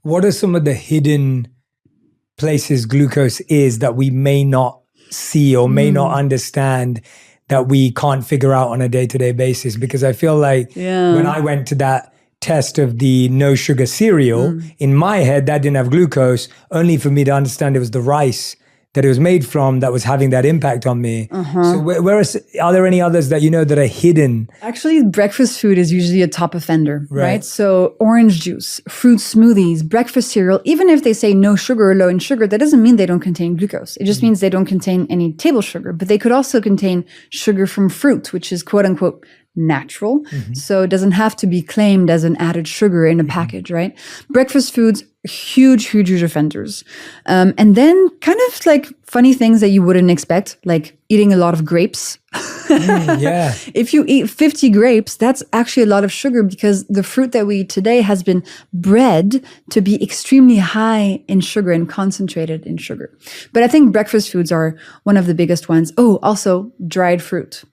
what are some of the hidden places glucose is that we may not see or may not understand, that we can't figure out on a day-to-day basis? Because I feel like when I went to that test of the no sugar cereal, in my head, that didn't have glucose, only for me to understand it was the rice that it was made from that was having that impact on me. So are there any others that you know that are hidden? Actually, breakfast food is usually a top offender, right? So orange juice, fruit smoothies, breakfast cereal, even if they say no sugar or low in sugar, that doesn't mean they don't contain glucose. It just means they don't contain any table sugar, but they could also contain sugar from fruit, which is quote unquote natural. So it doesn't have to be claimed as an added sugar in a package, right? Breakfast foods, huge offenders. And then kind of like funny things that you wouldn't expect, like eating a lot of grapes. If you eat 50 grapes, that's actually a lot of sugar because the fruit that we eat today has been bred to be extremely high in sugar and concentrated in sugar. But I think breakfast foods are one of the biggest ones. Oh, also dried fruit.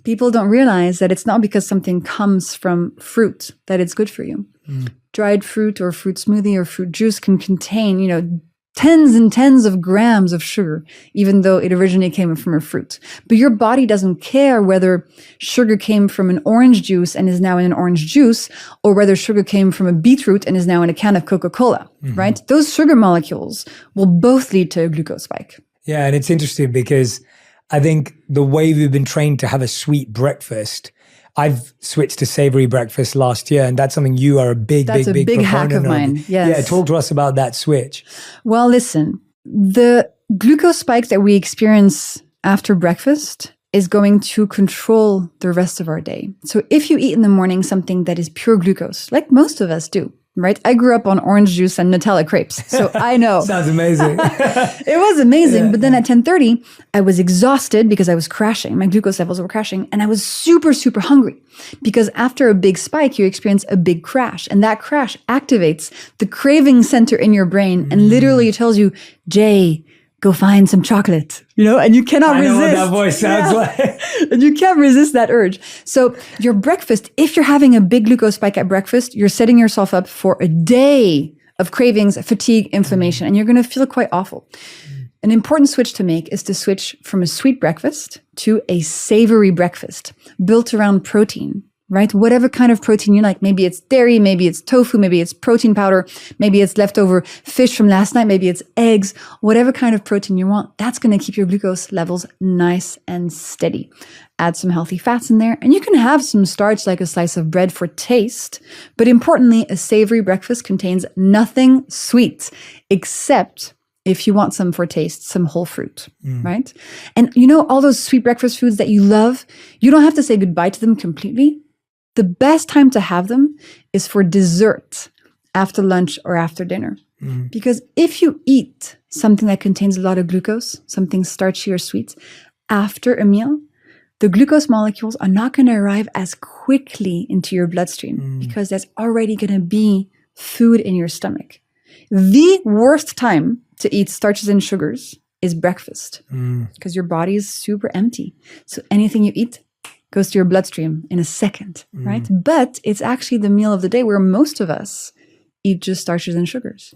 People don't realize that it's not because something comes from fruit that it's good for you. Dried fruit or fruit smoothie or fruit juice can contain, you know, tens and tens of grams of sugar, even though it originally came from a fruit. But your body doesn't care whether sugar came from an orange juice and is now in an orange juice, or whether sugar came from a beetroot and is now in a can of Coca-Cola, right? Those sugar molecules will both lead to a glucose spike. Yeah, and it's interesting because I think the way we've been trained to have a sweet breakfast, I've switched to savory breakfast last year, and that's something you are a big hack of mine. Yes. Yeah, talk to us about that switch. Well, listen, the glucose spike that we experience after breakfast is going to control the rest of our day. So if you eat in the morning something that is pure glucose, like most of us do, right? I grew up on orange juice and Nutella crepes, so I know. Sounds amazing. It was amazing, but then at 10:30, I was exhausted because I was crashing. My glucose levels were crashing, and I was super hungry because after a big spike, you experience a big crash, and that crash activates the craving center in your brain and literally tells you, Jay, go find some chocolate, you know, and you cannot resist. I know what that voice sounds like. And you can't resist that urge. So your breakfast, if you're having a big glucose spike at breakfast, you're setting yourself up for a day of cravings, fatigue, inflammation, and you're going to feel quite awful. An important switch to make is to switch from a sweet breakfast to a savory breakfast built around protein. Right? Whatever kind of protein you like. Maybe it's dairy, maybe it's tofu, maybe it's protein powder, maybe it's leftover fish from last night, maybe it's eggs, whatever kind of protein you want, that's going to keep your glucose levels nice and steady. Add some healthy fats in there, and you can have some starch like a slice of bread for taste. But importantly, a savory breakfast contains nothing sweet except, if you want some for taste, some whole fruit, right? And you know, all those sweet breakfast foods that you love, you don't have to say goodbye to them completely. The best time to have them is for dessert after lunch or after dinner. Because if you eat something that contains a lot of glucose, something starchy or sweet, after a meal, the glucose molecules are not going to arrive as quickly into your bloodstream because there's already going to be food in your stomach. The worst time to eat starches and sugars is breakfast because your body is super empty. So anything you eat goes to your bloodstream in a second, right? But it's actually the meal of the day where most of us eat just starches and sugars.